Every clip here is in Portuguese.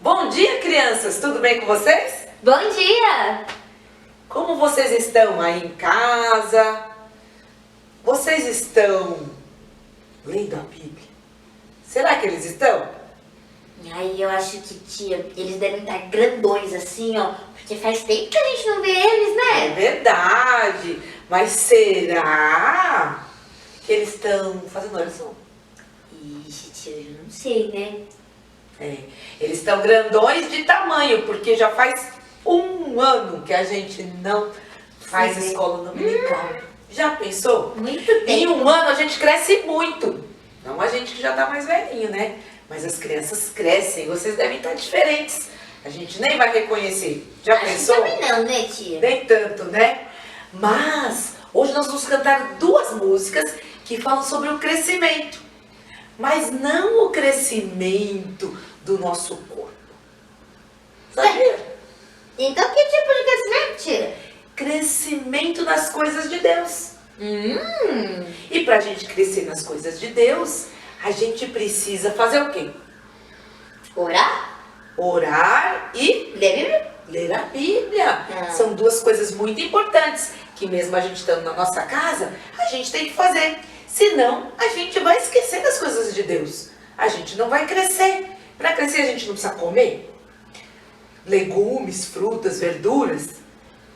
Bom dia, crianças! Tudo bem com vocês? Bom dia! Como vocês estão aí em casa? Vocês estão lendo a Bíblia? Será que eles estão? Ai, eu acho que, tia, eles devem estar grandões assim, ó. Porque faz tempo que a gente não vê eles, É né? verdade! Mas será que eles estão fazendo oração? Ixi, tia, eu não sei, né? Eles estão grandões de tamanho, porque já faz um ano que a gente não faz Sim. escola dominical. Já pensou? Muito Em tempo. um ano a gente cresce muito. Não a gente que já tá mais velhinho, né? Mas as crianças crescem, vocês devem estar diferentes. A gente nem vai reconhecer. Já Acho que pensou? também não, né, tia? Nem tanto, né? Mas hoje nós vamos cantar duas músicas que falam sobre o crescimento. Mas não o crescimento do nosso corpo. Sabia? Então que tipo de crescimento, tia? Crescimento nas coisas de Deus. Hum, E pra gente crescer nas coisas de Deus, a gente precisa fazer o quê? orar? Orar e Ler a Bíblia? ler a Bíblia. Ah. São duas coisas muito importantes que mesmo a gente estando na nossa casa, a gente tem que fazer. Senão, a gente vai esquecer das coisas de Deus. A gente não vai crescer. Para crescer, a gente não precisa comer legumes, frutas, verduras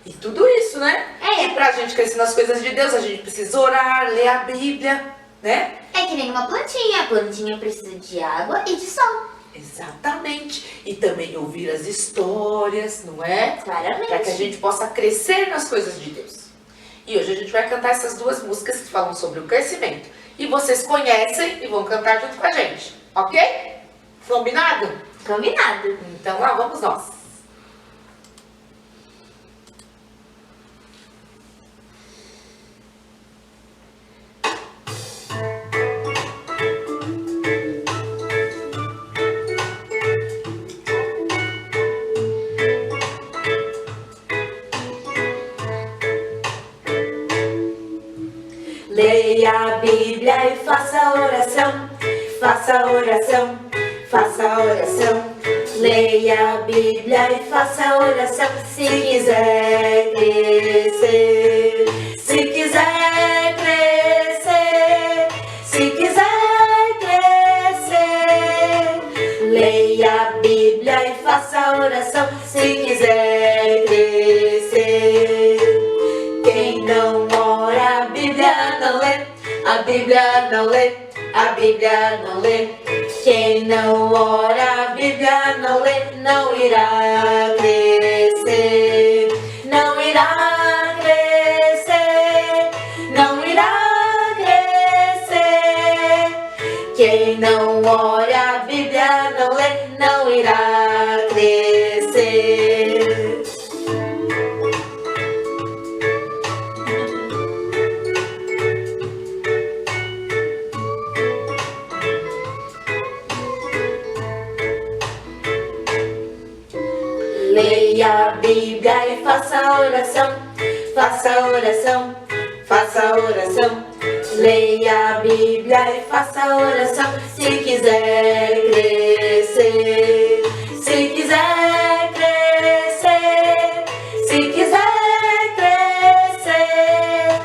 e tudo isso, né? É. E pra gente crescer nas coisas de Deus, a gente precisa orar, ler a Bíblia, né? É que nem uma plantinha. A plantinha precisa de água e de sol. Exatamente. E também ouvir as histórias, não é? Claramente. Para que a gente possa crescer nas coisas de Deus. E hoje a gente vai cantar essas duas músicas que falam sobre o crescimento. E vocês conhecem e vão cantar junto com a gente, ok? Combinado? Combinado. Então lá vamos nós. Leia a Bíblia e faça oração, faça oração, faça oração. Leia a Bíblia e faça oração, se quiser crescer, se quiser crescer, se quiser crescer. Leia a Bíblia e faça oração, se quiser crescer. Quem não ora, a Bíblia não lê, a Bíblia não lê, a Bíblia não lê. Quem não ora, a Bíblia não lê, não irá crescer, não irá crescer, não irá crescer. Quem não ora, a Bíblia não lê, não irá crescer. Leia a Bíblia e faça oração, faça oração, faça oração. Leia a Bíblia e faça oração, se quiser crescer, se quiser crescer, se quiser crescer.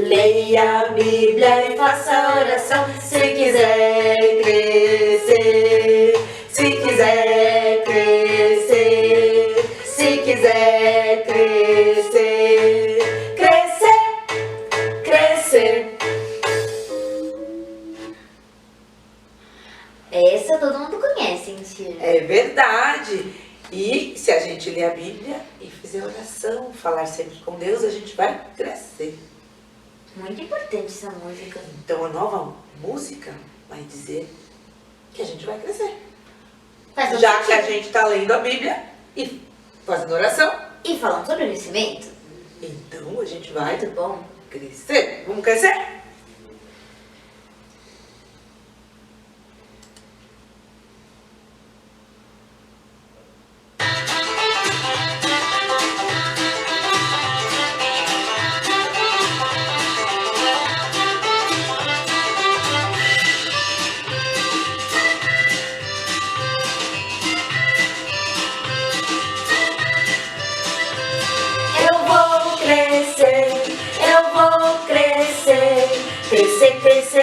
Leia a Bíblia e faça oração, se quiser crescer, se quiser crescer, se quiser crescer, crescer, crescer. Essa todo mundo conhece, hein, tia? É verdade. E se a gente ler a Bíblia e fizer oração, falar sempre com Deus, a gente vai crescer. Muito importante essa música. Então a nova música vai dizer que a gente vai crescer. Faz todo Já que a sentido. gente está lendo a Bíblia e fazendo oração, E falando sobre o crescimento, então a gente vai muito bom. crescer. Vamos crescer?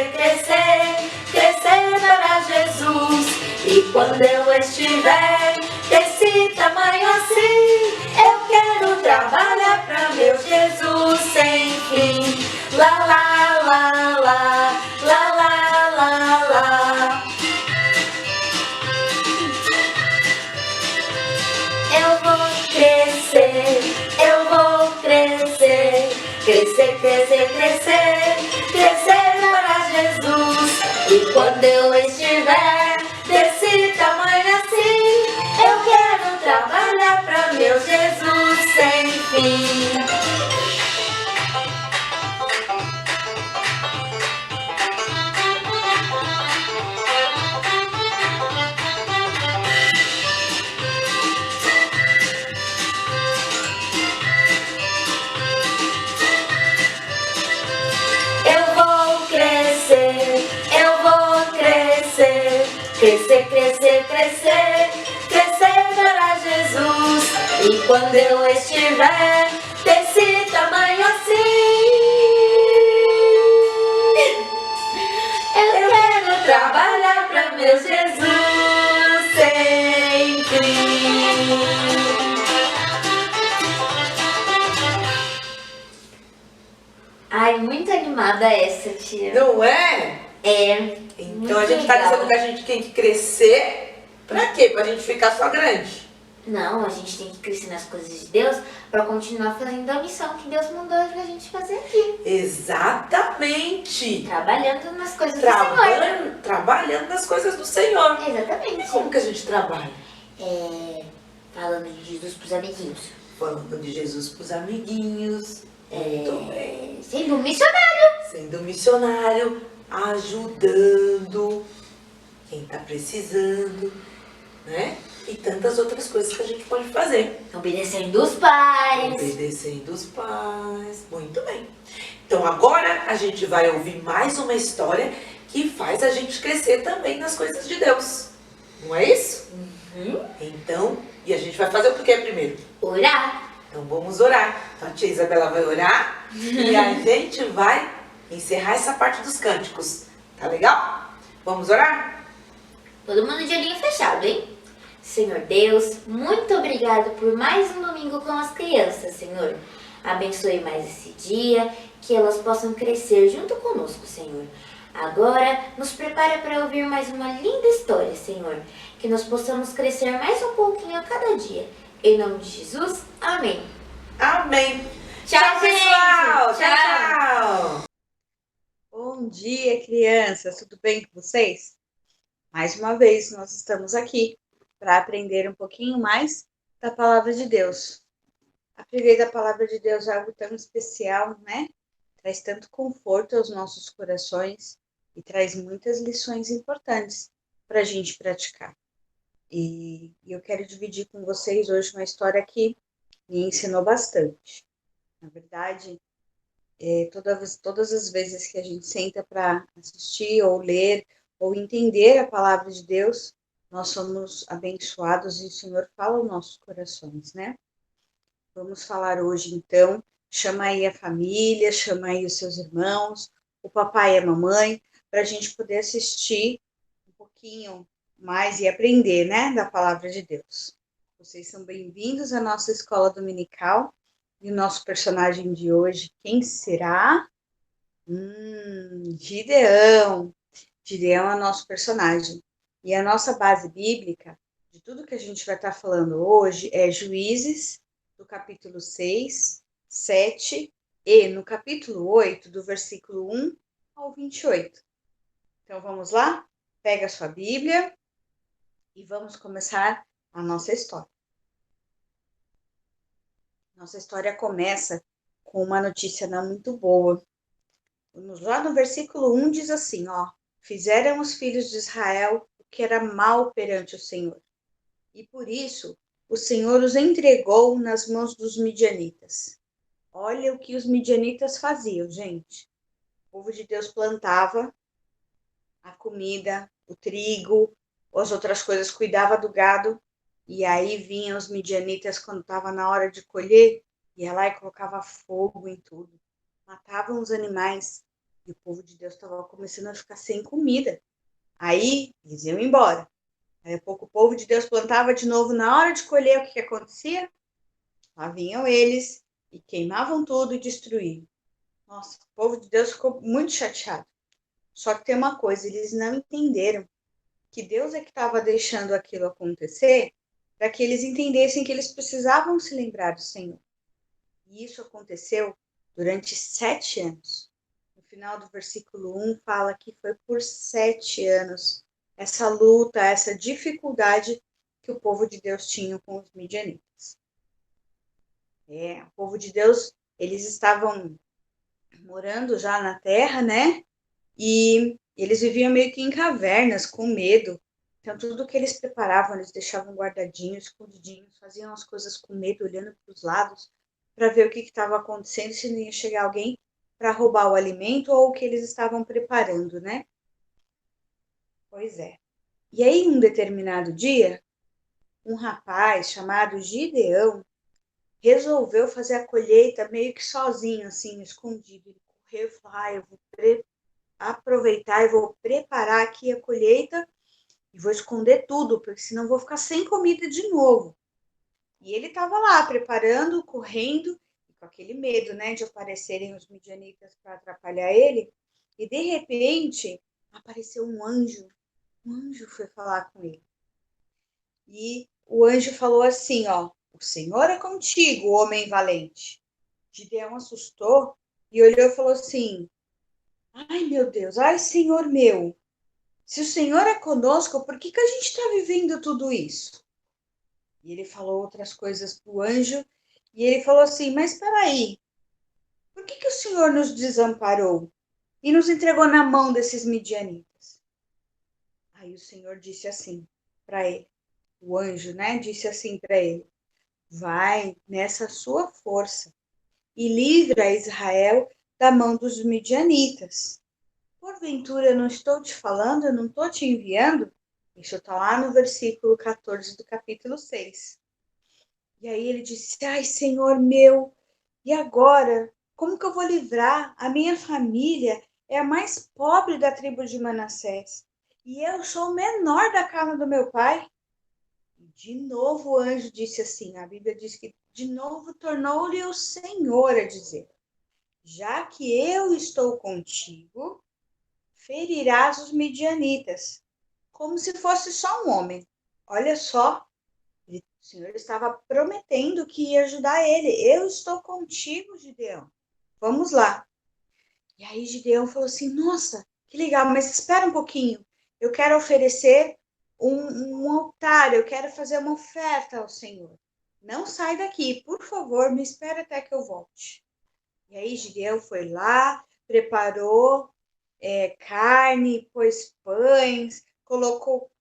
crescer, crescer, crescer para Jesus. E quando eu estiver desse tamanho assim, eu quero trabalhar para meu Jesus sem fim. Lá, lá, lá, lá, lá, lá, lá, lá. Eu vou crescer, eu vou crescer, crescer, crescer, crescer, crescer para Jesus. E quando eu estiver desse tamanho assim, eu quero trabalhar para meu Jesus sem fim. Crescer, crescer, crescer, crescer para Jesus. E quando eu estiver desse tamanho assim, eu quero trabalhar para meu Jesus sem fim. Ai, muito animada essa, tia. Não é? É. Então a gente tá dizendo que a gente tem que crescer pra quê? Pra gente ficar só grande? Não, a gente tem que crescer nas coisas de Deus pra continuar fazendo a missão que Deus mandou pra gente fazer aqui. Exatamente! Trabalhando nas coisas do Senhor. Trabalhando nas coisas do Senhor. Exatamente. E como que a gente trabalha? Falando de Jesus pros amiguinhos. Falando de Jesus pros amiguinhos. Muito bem. Sendo um missionário. Sendo um missionário, ajudando quem tá precisando, né? E tantas outras coisas que a gente pode fazer. Obedecendo os pais. Obedecendo os pais. Muito bem. Então agora a gente vai ouvir mais uma história que faz a gente crescer também nas coisas de Deus. Não é isso? Uhum. Então, e a gente vai fazer o que primeiro? Orar. Então vamos orar. Então a tia Isabela vai orar e a gente vai encerrar essa parte dos cânticos. Tá legal? Vamos orar? Todo mundo de olhinho fechado, hein? Senhor Deus, muito obrigado por mais um domingo com as crianças, Senhor. Abençoe mais esse dia, que elas possam crescer junto conosco, Senhor. Agora, nos prepara para ouvir mais uma linda história, Senhor. Que nós possamos crescer mais um pouquinho a cada dia. Em nome de Jesus, amém. Amém. Tchau, pessoal. gente. Tchau. Bom dia, crianças. Tudo bem com vocês? Mais uma vez, nós estamos aqui para aprender um pouquinho mais da Palavra de Deus. Aprender da Palavra de Deus é algo tão especial, né? Traz tanto conforto aos nossos corações e traz muitas lições importantes para a gente praticar. E eu quero dividir com vocês hoje uma história que me ensinou bastante. Na verdade, todas as vezes que a gente senta para assistir ou ler ou entender a palavra de Deus, nós somos abençoados e o Senhor fala aos nossos corações, né? Vamos falar hoje, então, chama aí a família, chama aí os seus irmãos, o papai e a mamãe, para a gente poder assistir um pouquinho mais e aprender, né, da palavra de Deus. Vocês são bem-vindos à nossa escola dominical. E o nosso personagem de hoje, quem será? Gideão. Gideão é o nosso personagem. E a nossa base bíblica, de tudo que a gente vai estar falando hoje, é Juízes, do capítulo 6, 7, e no capítulo 8, do versículo 1 ao 28. Então, vamos lá? Pega a sua Bíblia e vamos começar a nossa história. Nossa história começa com uma notícia não muito boa. Lá no versículo 1 diz assim, ó: fizeram os filhos de Israel o que era mal perante o Senhor. E por isso o Senhor os entregou nas mãos dos midianitas. Olha o que os midianitas faziam, gente. O povo de Deus plantava a comida, o trigo, as outras coisas, cuidava do gado. E aí vinham os midianitas quando estava na hora de colher, ia lá e colocava fogo em tudo. Matavam os animais, E o povo de Deus estava começando a ficar sem comida. Aí eles iam embora. Aí a pouco o povo de Deus plantava de novo. Na hora de colher, o que acontecia? Lá vinham eles e queimavam tudo e destruíam. Nossa, o povo de Deus ficou muito chateado. Só que tem uma coisa, eles não entenderam que Deus é que estava deixando aquilo acontecer para que eles entendessem que eles precisavam se lembrar do Senhor. E isso aconteceu durante 7 anos. No final do versículo 1 fala que foi por 7 anos essa luta, essa dificuldade que o povo de Deus tinha com os midianitas. O povo de Deus, eles estavam morando já na terra, né? E eles viviam meio que em cavernas, com medo. Então, tudo que eles preparavam, eles deixavam guardadinhos, escondidinhos, faziam as coisas com medo, olhando para os lados, para ver o que estava acontecendo, se não ia chegar alguém para roubar o alimento ou o que eles estavam preparando, né? Pois é. E aí, um determinado dia, um rapaz chamado Gideão resolveu fazer a colheita meio que sozinho, assim, escondido. Ele correu e falou: eu vou aproveitar e vou preparar aqui a colheita e vou esconder tudo, porque senão eu vou ficar sem comida de novo. E ele estava lá preparando, correndo, com aquele medo, né, de aparecerem os midianitas para atrapalhar ele. E de repente apareceu um anjo. Um anjo foi falar com ele. E o anjo falou assim, ó: o Senhor é contigo, homem valente. Gideão assustou e olhou e falou assim: ai, meu Deus, ai, Senhor meu, se o Senhor é conosco, por que a gente está vivendo tudo isso? E ele falou outras coisas para o anjo, e ele falou assim: mas espera aí, por que o Senhor nos desamparou e nos entregou na mão desses midianitas? Aí o Senhor disse assim para ele, o anjo, né, disse assim para ele: vai nessa sua força e livra Israel da mão dos midianitas. Porventura, eu não estou te falando, eu não estou te enviando? Isso está lá no versículo 14 do capítulo 6. E aí ele disse: ai, Senhor meu, e agora? Como que eu vou livrar? A minha família é a mais pobre da tribo de Manassés. E eu sou o menor da casa do meu pai. E de novo o anjo disse assim, a Bíblia diz que de novo tornou-lhe o Senhor a dizer: já que eu estou contigo, ferirás os midianitas, como se fosse só um homem. Olha só, o Senhor estava prometendo que ia ajudar ele. Eu estou contigo, Gideão. Vamos lá. E aí Gideão falou assim: nossa, que legal, mas espera um pouquinho. Eu quero oferecer um altar, eu quero fazer uma oferta ao Senhor. Não sai daqui, por favor, me espera até que eu volte. E aí Gideão foi lá, preparou carne, pôs pães, colocou,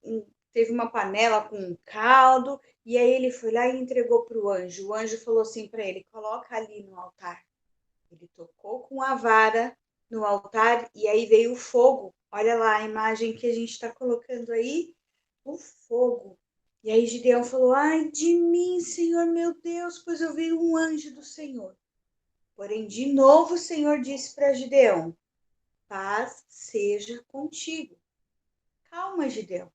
teve uma panela com um caldo, e aí ele foi lá e entregou para o anjo. O anjo falou assim para ele: coloca ali no altar. Ele tocou com a vara no altar e aí veio o fogo. Olha lá a imagem que a gente está colocando aí, o fogo. E aí Gideão falou: ai de mim, Senhor meu Deus, pois eu vi um anjo do Senhor. Porém, de novo o Senhor disse para Gideão: paz seja contigo. Calma, Gideão,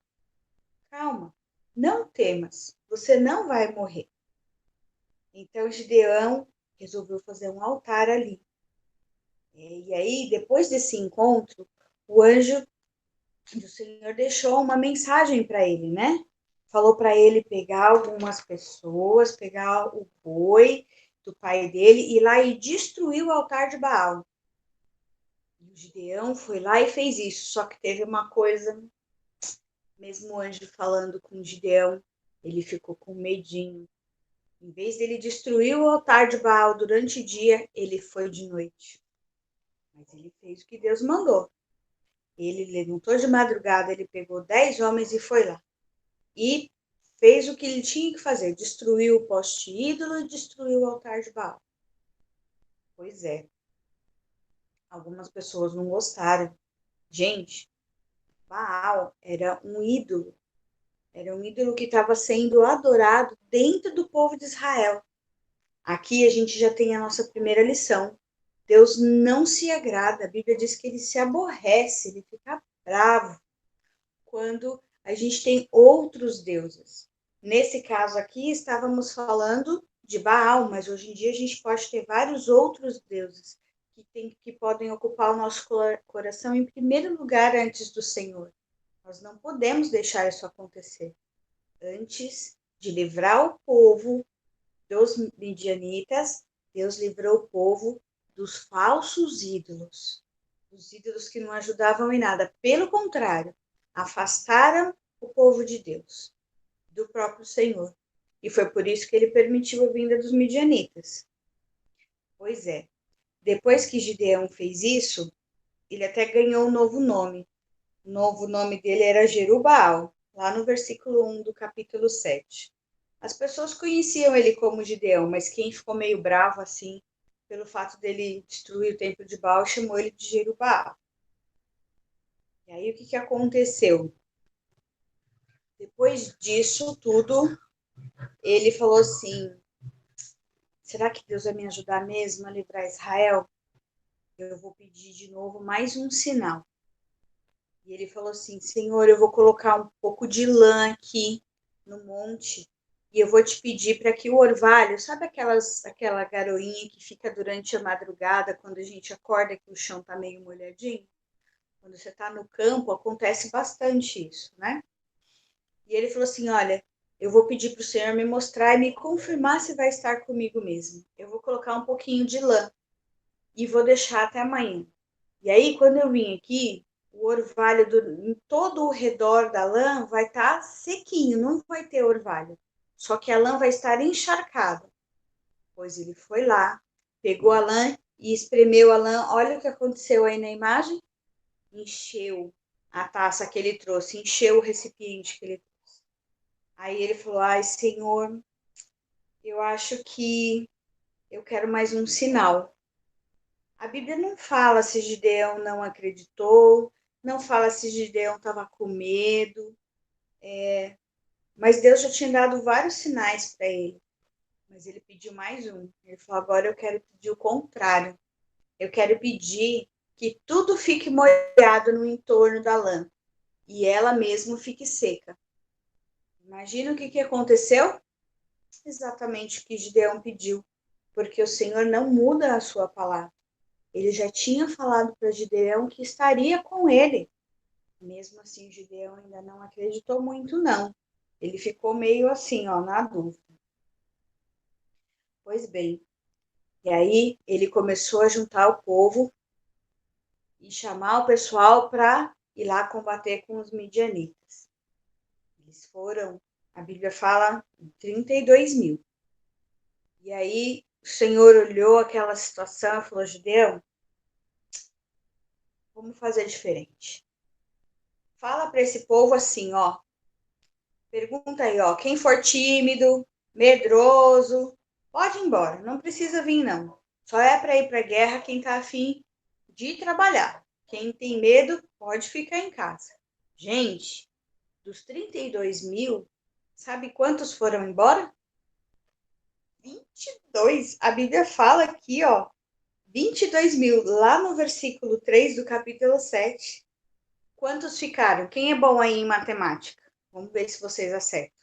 calma. Não temas, você não vai morrer. Então Gideão resolveu fazer um altar ali. E aí, depois desse encontro, o anjo do Senhor deixou uma mensagem para ele, né? Falou para ele pegar algumas pessoas, pegar o boi do pai dele, ir lá e destruir o altar de Baal. E o Gideão foi lá e fez isso, só que teve uma coisa, mesmo o anjo falando com Gideão, ele ficou com medinho. Em vez dele destruir o altar de Baal durante o dia, ele foi de noite. Mas ele fez o que Deus mandou. Ele levantou de madrugada, ele pegou 10 homens e foi lá. E fez o que ele tinha que fazer, destruiu o poste ídolo e destruiu o altar de Baal. Pois é, algumas pessoas não gostaram. Gente, Baal era um ídolo que estava sendo adorado dentro do povo de Israel. Aqui a gente já tem a nossa primeira lição. Deus não se agrada. A Bíblia diz que ele se aborrece, ele fica bravo quando a gente tem outros deuses. Nesse caso aqui, estávamos falando de Baal, mas hoje em dia a gente pode ter vários outros deuses que podem ocupar o nosso coração em primeiro lugar antes do Senhor. Nós não podemos deixar isso acontecer. Antes de livrar o povo dos midianitas, Deus livrou o povo dos falsos ídolos, os ídolos que não ajudavam em nada. Pelo contrário, afastaram o povo de Deus, do próprio Senhor. E foi por isso que ele permitiu a vinda dos midianitas. Pois é, depois que Gideão fez isso, ele até ganhou um novo nome. O novo nome dele era Jerubaal, lá no versículo 1 do capítulo 7. As pessoas conheciam ele como Gideão, mas quem ficou meio bravo assim, pelo fato dele destruir o templo de Baal, chamou ele de Jerubaal. E aí o que aconteceu? Depois disso tudo, ele falou assim: será que Deus vai me ajudar mesmo a livrar Israel? Eu vou pedir de novo mais um sinal. E ele falou assim: Senhor, eu vou colocar um pouco de lã aqui no monte e eu vou te pedir para que o orvalho, sabe aquela garoinha que fica durante a madrugada quando a gente acorda que o chão está meio molhadinho? Quando você está no campo, acontece bastante isso, né? E ele falou assim: olha, eu vou pedir para o Senhor me mostrar e me confirmar se vai estar comigo mesmo. Eu vou colocar um pouquinho de lã e vou deixar até amanhã. E aí, quando eu vim aqui, o orvalho em todo o redor da lã vai estar sequinho, não vai ter orvalho. Só que a lã vai estar encharcada. Pois ele foi lá, pegou a lã e espremeu a lã. Olha o que aconteceu aí na imagem. Encheu a taça que ele trouxe, encheu o recipiente que ele trouxe. Aí ele falou: ai, Senhor, eu acho que eu quero mais um sinal. A Bíblia não fala se Gideão não acreditou, não fala se Gideão estava com medo, mas Deus já tinha dado vários sinais para ele. Mas ele pediu mais um. Ele falou: agora eu quero pedir o contrário. Eu quero pedir que tudo fique molhado no entorno da lã e ela mesmo fique seca. Imagina o que aconteceu? Exatamente o que Gideão pediu, porque o Senhor não muda a sua palavra. Ele já tinha falado para Gideão que estaria com ele. Mesmo assim, Gideão ainda não acreditou muito, não. Ele ficou meio assim, ó, na dúvida. Pois bem, e aí ele começou a juntar o povo e chamar o pessoal para ir lá combater com os midianitas. Eles foram, a Bíblia fala, 32 mil. E aí o Senhor olhou aquela situação e falou: Gideão, vamos fazer diferente. Fala para esse povo assim, ó. Pergunta aí, ó. Quem for tímido, medroso, pode ir embora. Não precisa vir, não. Só é para ir para a guerra quem tá afim de trabalhar. Quem tem medo, pode ficar em casa. Gente, dos 32 mil, sabe quantos foram embora? 22. A Bíblia fala aqui, ó. 22 mil, lá no versículo 3 do capítulo 7. Quantos ficaram? Quem é bom aí em matemática? Vamos ver se vocês acertam.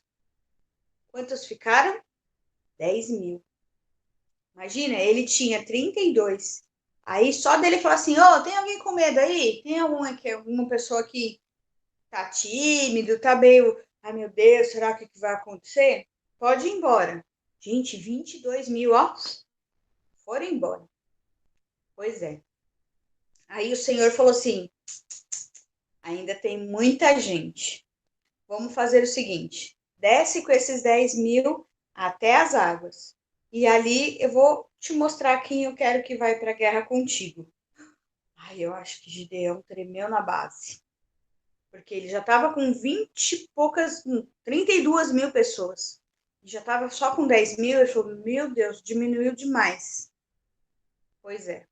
Quantos ficaram? 10 mil. Imagina, ele tinha 32. Aí só dele falar assim: ô, tem alguém com medo aí? Tem alguma pessoa que tá tímido, tá meio, ai meu Deus, será que vai acontecer? Pode ir embora. Gente, 22 mil, ó, foram embora. Pois é. Aí o Senhor falou assim: ainda tem muita gente. Vamos fazer o seguinte: desce com esses 10 mil até as águas. E ali eu vou te mostrar quem eu quero que vai para a guerra contigo. Ai, eu acho que Gideão tremeu na base. Porque ele já estava com 20 e poucas, 32 mil pessoas. E já estava só com 10 mil. Ele falou: meu Deus, diminuiu demais. Pois é.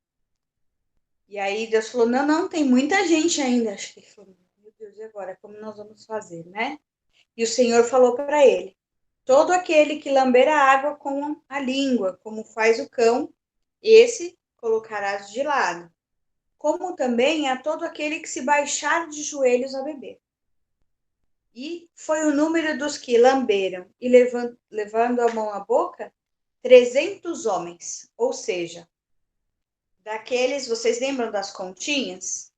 E aí Deus falou: não, não, tem muita gente ainda. Acho que ele falou: meu Deus, e agora? Como nós vamos fazer, né? E o Senhor falou para ele: todo aquele que lamber a água com a língua, como faz o cão, esse colocarás de lado, como também a todo aquele que se baixar de joelhos a beber. E foi o número dos que lamberam e levando a mão à boca, 300 homens, ou seja, daqueles, vocês lembram das continhas?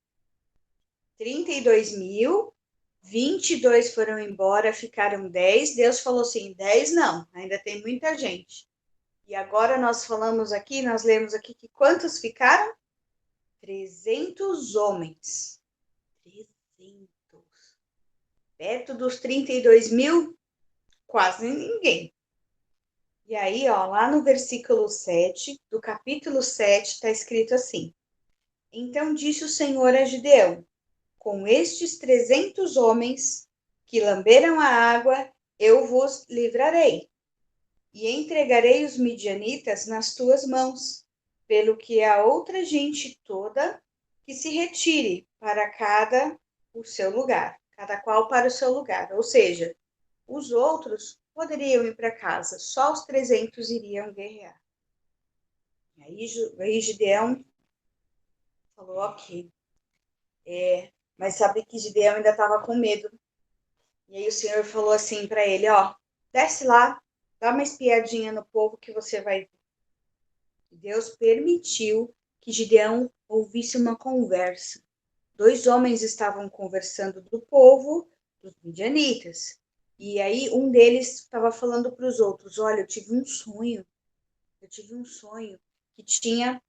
32.000, 22 foram embora, ficaram 10. Deus falou assim: 10 não, ainda tem muita gente. E agora nós falamos aqui, nós lemos aqui que quantos ficaram? 300 homens. 300. Perto dos 32.000, quase ninguém. E aí, ó, lá no versículo 7, do capítulo 7, está escrito assim: Então disse o Senhor a Gideão: Com estes 300 homens que lamberam a água, eu vos livrarei, e entregarei os midianitas nas tuas mãos, pelo que a outra gente toda que se retire para cada qual para o seu lugar. Ou seja, os outros poderiam ir para casa, só os 300 iriam guerrear. E aí Gideão falou, ok. Mas sabe que Gideão ainda estava com medo. E aí o Senhor falou assim para ele, ó, desce lá, dá uma espiadinha no povo que você vai ver. E Deus permitiu que Gideão ouvisse uma conversa. 2 homens estavam conversando do povo, dos midianitas. E aí um deles estava falando para os outros, olha, eu tive um sonho que tinha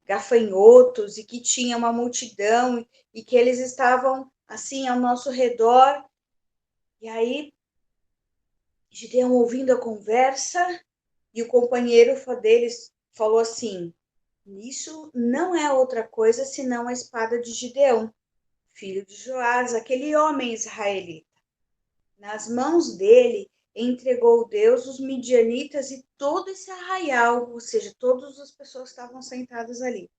gafanhotos e que tinha uma multidão e que eles estavam assim ao nosso redor. E aí Gideão ouvindo a conversa e o companheiro deles falou assim, isso não é outra coisa senão a espada de Gideão, filho de Joás, aquele homem israelita. Nas mãos dele entregou Deus os midianitas e todo esse arraial, ou seja, todas as pessoas estavam sentadas ali.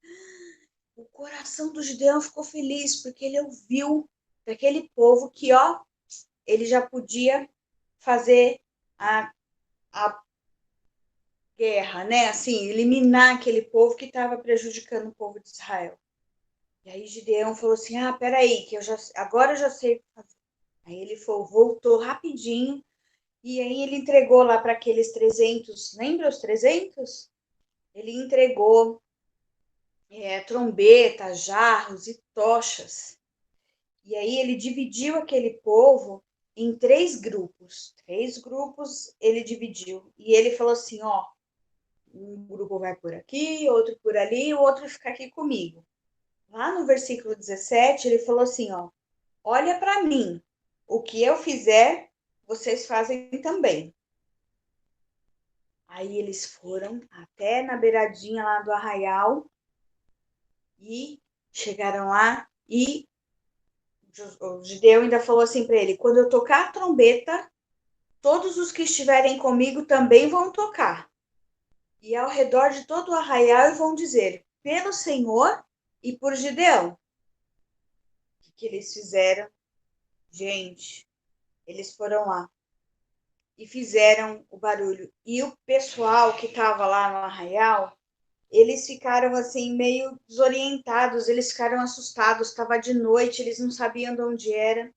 O coração do Gideão ficou feliz, porque ele ouviu daquele povo que, ó, ele já podia fazer a guerra, né? Assim, eliminar aquele povo que estava prejudicando o povo de Israel. E aí Gideão falou assim, peraí, que agora eu já sei o que fazer. Aí ele voltou rapidinho, e aí ele entregou lá para aqueles 300, lembra os 300? Ele entregou trombetas, jarros e tochas. E aí ele dividiu aquele povo em 3 grupos. 3 grupos ele dividiu. E ele falou assim, ó, um grupo vai por aqui, outro por ali, o outro fica aqui comigo. Lá no versículo 17, ele falou assim, ó, olha para mim, o que eu fizer, vocês fazem também. Aí eles foram até na beiradinha lá do arraial e chegaram lá e o Gideão ainda falou assim para ele, quando eu tocar a trombeta, todos os que estiverem comigo também vão tocar. E ao redor de todo o arraial vão dizer, pelo Senhor e por Gideão. O que eles fizeram? Gente, eles foram lá e fizeram o barulho. E o pessoal que estava lá no arraial, eles ficaram assim meio desorientados, eles ficaram assustados, estava de noite, eles não sabiam de onde era.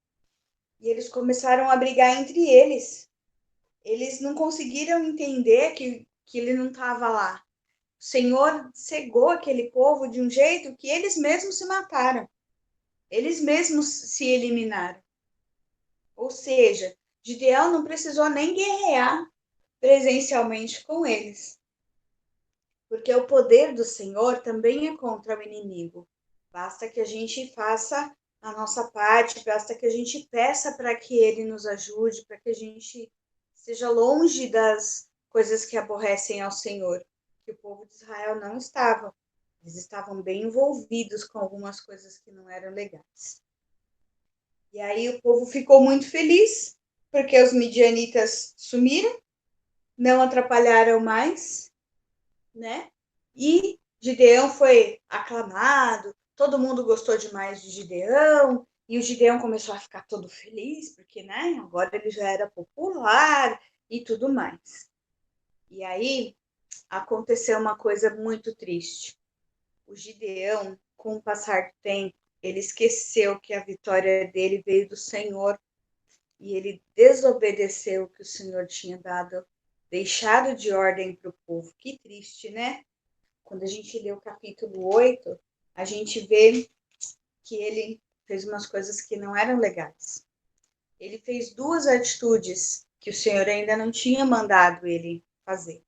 E eles começaram a brigar entre eles. Eles não conseguiram entender que ele não estava lá. O Senhor cegou aquele povo de um jeito que eles mesmos se mataram. Eles mesmos se eliminaram. Ou seja, Gideão não precisou nem guerrear presencialmente com eles. Porque o poder do Senhor também é contra o inimigo. Basta que a gente faça a nossa parte, basta que a gente peça para que ele nos ajude, para que a gente esteja longe das coisas que aborrecem ao Senhor. Que o povo de Israel não estava. Eles estavam bem envolvidos com algumas coisas que não eram legais. E aí o povo ficou muito feliz, porque os midianitas sumiram, não atrapalharam mais, né? E Gideão foi aclamado, todo mundo gostou demais de Gideão, e o Gideão começou a ficar todo feliz, porque, né, agora ele já era popular e tudo mais. E aí aconteceu uma coisa muito triste. O Gideão, com o passar do tempo, ele esqueceu que a vitória dele veio do Senhor e ele desobedeceu o que o Senhor tinha dado, deixado de ordem para o povo. Que triste, né? Quando a gente lê o capítulo 8, a gente vê que ele fez umas coisas que não eram legais. Ele fez duas atitudes que o Senhor ainda não tinha mandado ele fazer.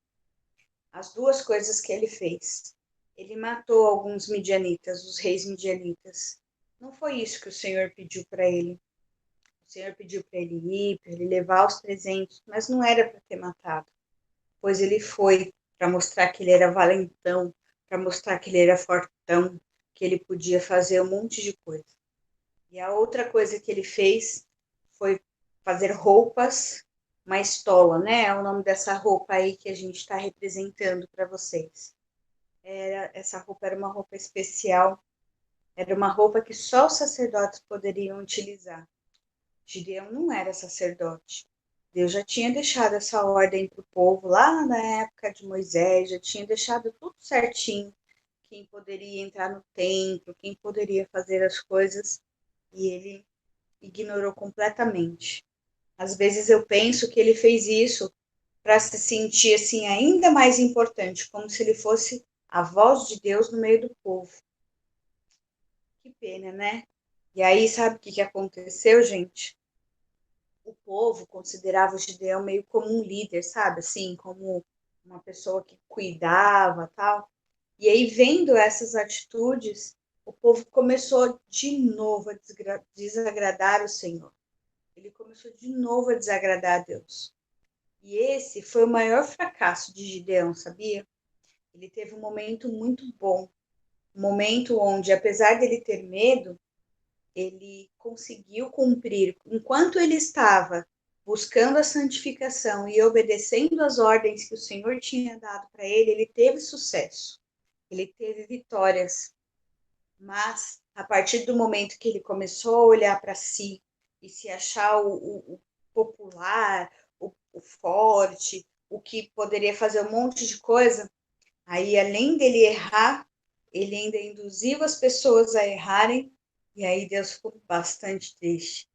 As duas coisas que ele fez. Ele matou alguns midianitas, os reis midianitas. Não foi isso que o Senhor pediu para ele. O Senhor pediu para ele ir, para ele levar os presentes, mas não era para ter matado. Pois ele foi para mostrar que ele era valentão, para mostrar que ele era fortão, que ele podia fazer um monte de coisa. E a outra coisa que ele fez foi fazer roupas, uma estola, né? É o nome dessa roupa aí que a gente está representando para vocês. Essa roupa era uma roupa especial, era uma roupa que só os sacerdotes poderiam utilizar. Gideão não era sacerdote. Deus já tinha deixado essa ordem para o povo lá na época de Moisés, já tinha deixado tudo certinho, quem poderia entrar no templo, quem poderia fazer as coisas, e ele ignorou completamente. Às vezes eu penso que ele fez isso para se sentir assim ainda mais importante, como se ele fosse a voz de Deus no meio do povo. Que pena, né? E aí, sabe o que aconteceu, gente? O povo considerava o Gideão meio como um líder, sabe? Assim, como uma pessoa que cuidava, tal. E aí, vendo essas atitudes, o povo começou de novo a desagradar o Senhor. Ele começou de novo a desagradar a Deus. E esse foi o maior fracasso de Gideão, sabia? Ele teve um momento muito bom, um momento onde, apesar dele ter medo, ele conseguiu cumprir. Enquanto ele estava buscando a santificação e obedecendo às ordens que o Senhor tinha dado para ele, ele teve sucesso, ele teve vitórias. Mas, a partir do momento que ele começou a olhar para si e se achar o popular, o forte, o que poderia fazer um monte de coisa, aí, além dele errar, ele ainda induziu as pessoas a errarem, e aí Deus ficou bastante triste.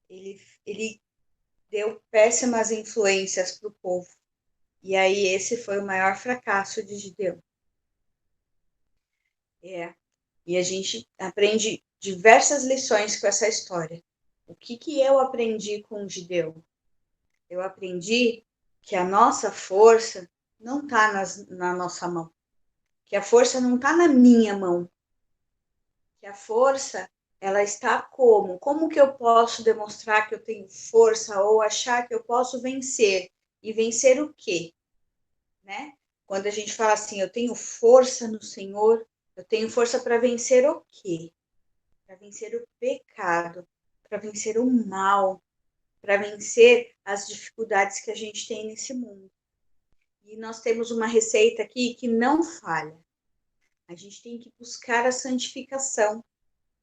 Ele deu péssimas influências para o povo. E aí esse foi o maior fracasso de Gideão. E a gente aprende diversas lições com essa história. O que eu aprendi com Gideão? Eu aprendi que a nossa força não está na nossa mão. Que a força não está na minha mão. Que a força, ela está como? Como que eu posso demonstrar que eu tenho força ou achar que eu posso vencer? E vencer o quê? Né? Quando a gente fala assim, eu tenho força no Senhor, eu tenho força para vencer o quê? Para vencer o pecado, para vencer o mal, para vencer as dificuldades que a gente tem nesse mundo. E nós temos uma receita aqui que não falha. A gente tem que buscar a santificação.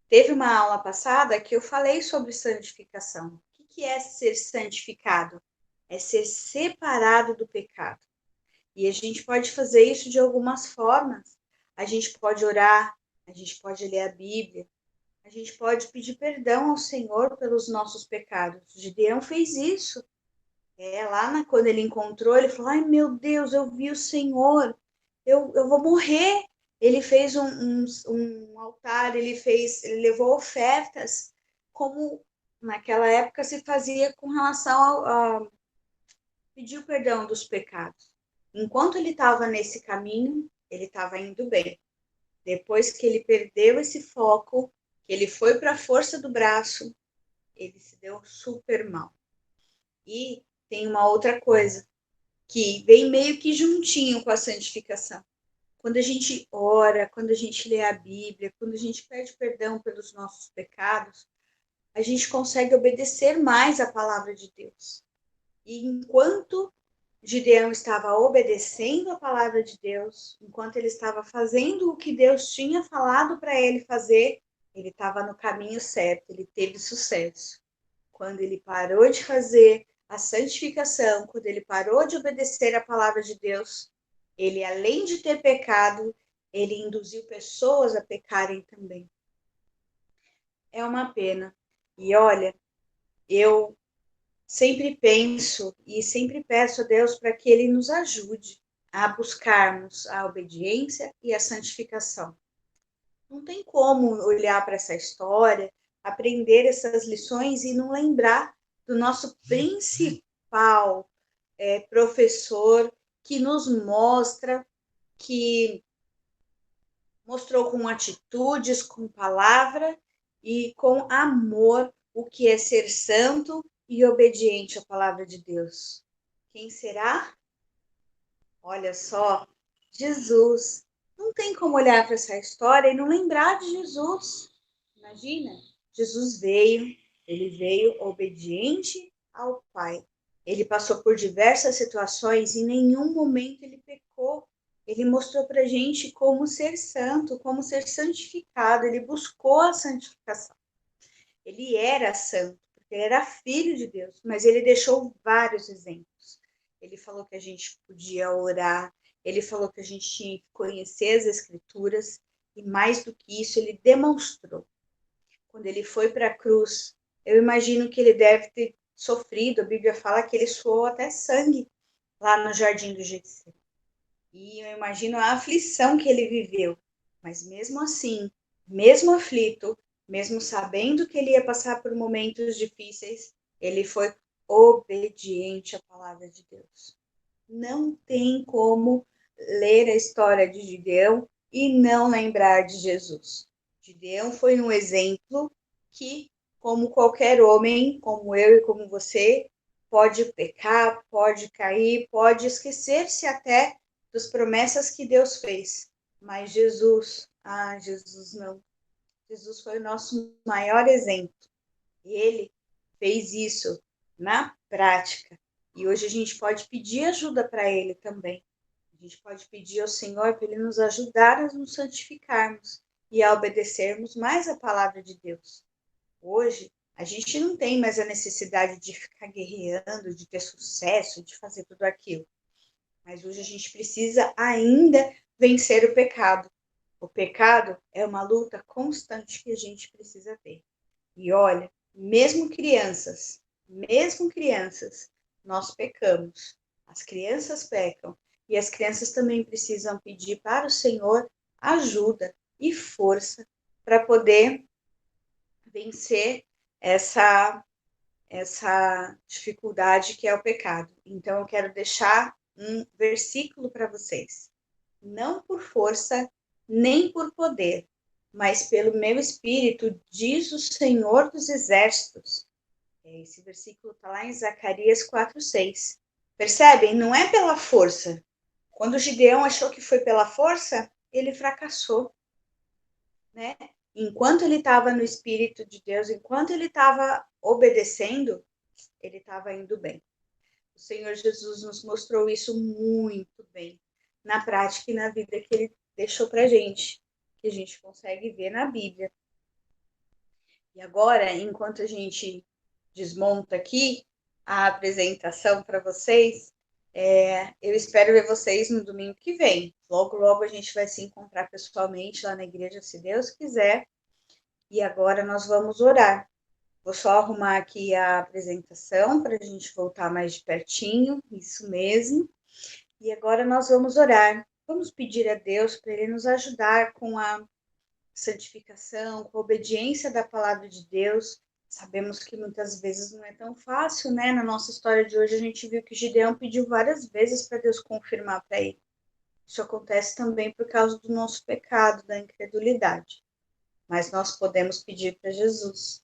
Teve uma aula passada que eu falei sobre santificação. O que é ser santificado? É ser separado do pecado. E a gente pode fazer isso de algumas formas. A gente pode orar, a gente pode ler a Bíblia, a gente pode pedir perdão ao Senhor pelos nossos pecados. Gideão fez isso. Quando ele encontrou, ele falou, ai meu Deus, eu vi o Senhor, eu vou morrer. Ele fez um altar, ele levou ofertas, como naquela época se fazia com relação a pedir o perdão dos pecados. Enquanto ele estava nesse caminho, ele estava indo bem. Depois que ele perdeu esse foco, que ele foi para a força do braço, ele se deu super mal. E tem uma outra coisa, que vem meio que juntinho com a santificação. Quando a gente ora, quando a gente lê a Bíblia, quando a gente pede perdão pelos nossos pecados, a gente consegue obedecer mais a palavra de Deus. E enquanto Gideão estava obedecendo a palavra de Deus, enquanto ele estava fazendo o que Deus tinha falado para ele fazer, ele estava no caminho certo, ele teve sucesso. Quando ele parou de fazer a santificação, quando ele parou de obedecer a palavra de Deus, ele, além de ter pecado, ele induziu pessoas a pecarem também. É uma pena. E olha, eu sempre penso e sempre peço a Deus para que Ele nos ajude a buscarmos a obediência e a santificação. Não tem como olhar para essa história, aprender essas lições e não lembrar do nosso principal professor que nos mostra, que mostrou com atitudes, com palavra e com amor o que é ser santo e obediente à palavra de Deus. Quem será? Olha só, Jesus. Não tem como olhar para essa história e não lembrar de Jesus. Imagina, Jesus veio, ele veio obediente ao Pai. Ele passou por diversas situações e em nenhum momento ele pecou. Ele mostrou para a gente como ser santo, como ser santificado. Ele buscou a santificação. Ele era santo, porque ele era filho de Deus, mas ele deixou vários exemplos. Ele falou que a gente podia orar, ele falou que a gente tinha que conhecer as Escrituras, e mais do que isso, ele demonstrou. Quando ele foi para a cruz, eu imagino que ele deve ter sofrido, a Bíblia fala que ele suou até sangue lá no Jardim do Getsemane. E eu imagino a aflição que ele viveu. Mas mesmo assim, mesmo aflito, mesmo sabendo que ele ia passar por momentos difíceis, ele foi obediente à palavra de Deus. Não tem como ler a história de Gideão e não lembrar de Jesus. Gideão foi um exemplo que, como qualquer homem, como eu e como você, pode pecar, pode cair, pode esquecer-se até das promessas que Deus fez. Mas Jesus, Jesus não. Jesus foi o nosso maior exemplo. E ele fez isso na prática. E hoje a gente pode pedir ajuda para ele também. A gente pode pedir ao Senhor para ele nos ajudar a nos santificarmos e a obedecermos mais a palavra de Deus. Hoje, a gente não tem mais a necessidade de ficar guerreando, de ter sucesso, de fazer tudo aquilo. Mas hoje a gente precisa ainda vencer o pecado. O pecado é uma luta constante que a gente precisa ter. E olha, mesmo crianças, nós pecamos. As crianças pecam. E as crianças também precisam pedir para o Senhor ajuda e força para poder vencer essa dificuldade que é o pecado. Então, eu quero deixar um versículo para vocês. Não por força, nem por poder, mas pelo meu espírito, diz o Senhor dos Exércitos. Esse versículo está lá em Zacarias 4:6. Percebem? Não é pela força. Quando Gideão achou que foi pela força, ele fracassou, né? Enquanto ele estava no Espírito de Deus, enquanto ele estava obedecendo, ele estava indo bem. O Senhor Jesus nos mostrou isso muito bem na prática e na vida que ele deixou para gente, que a gente consegue ver na Bíblia. E agora, enquanto a gente desmonta aqui a apresentação para vocês, eu espero ver vocês no domingo que vem. Logo, logo a gente vai se encontrar pessoalmente lá na igreja, se Deus quiser. E agora nós vamos orar. Vou só arrumar aqui a apresentação para a gente voltar mais de pertinho, isso mesmo. E agora nós vamos orar. Vamos pedir a Deus para Ele nos ajudar com a santificação, com a obediência da palavra de Deus. Sabemos que muitas vezes não é tão fácil, né? Na nossa história de hoje, a gente viu que Gideão pediu várias vezes para Deus confirmar para ele. Isso acontece também por causa do nosso pecado, da incredulidade. Mas nós podemos pedir para Jesus.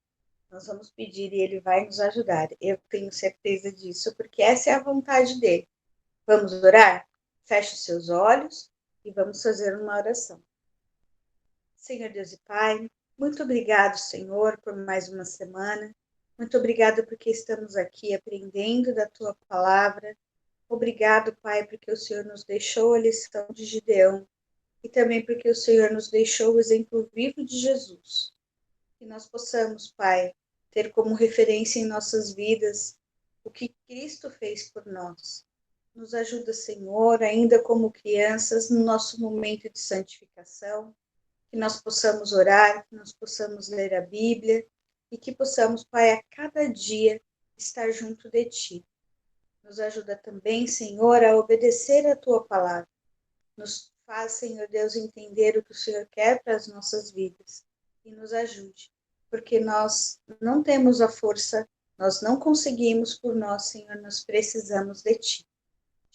Nós vamos pedir e Ele vai nos ajudar. Eu tenho certeza disso, porque essa é a vontade dEle. Vamos orar? Feche os seus olhos e vamos fazer uma oração. Senhor Deus e Pai, muito obrigado, Senhor, por mais uma semana. Muito obrigado porque estamos aqui aprendendo da Tua palavra. Obrigado, Pai, porque o Senhor nos deixou a lição de Gideão e também porque o Senhor nos deixou o exemplo vivo de Jesus. Que nós possamos, Pai, ter como referência em nossas vidas o que Cristo fez por nós. Nos ajuda, Senhor, ainda como crianças, no nosso momento de santificação, que nós possamos orar, que nós possamos ler a Bíblia e que possamos, Pai, a cada dia estar junto de Ti. Nos ajuda também, Senhor, a obedecer a Tua palavra. Nos faz, Senhor Deus, entender o que o Senhor quer para as nossas vidas e nos ajude, porque nós não temos a força, nós não conseguimos por nós, Senhor, nós precisamos de Ti.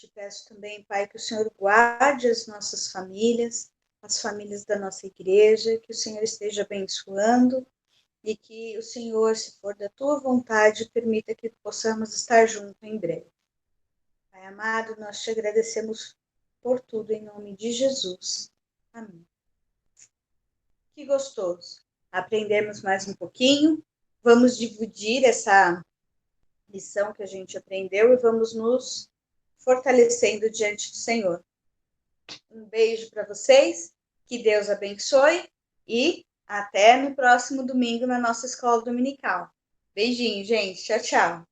Te peço também, Pai, que o Senhor guarde as nossas famílias, as famílias da nossa igreja, que o Senhor esteja abençoando e que o Senhor, se for da Tua vontade, permita que possamos estar juntos em breve. Pai amado, nós te agradecemos por tudo, em nome de Jesus. Amém. Que gostoso aprendermos mais um pouquinho. Vamos dividir essa lição que a gente aprendeu e vamos nos fortalecendo diante do Senhor. Um beijo para vocês, que Deus abençoe e até no próximo domingo na nossa escola dominical. Beijinho, gente. Tchau, tchau.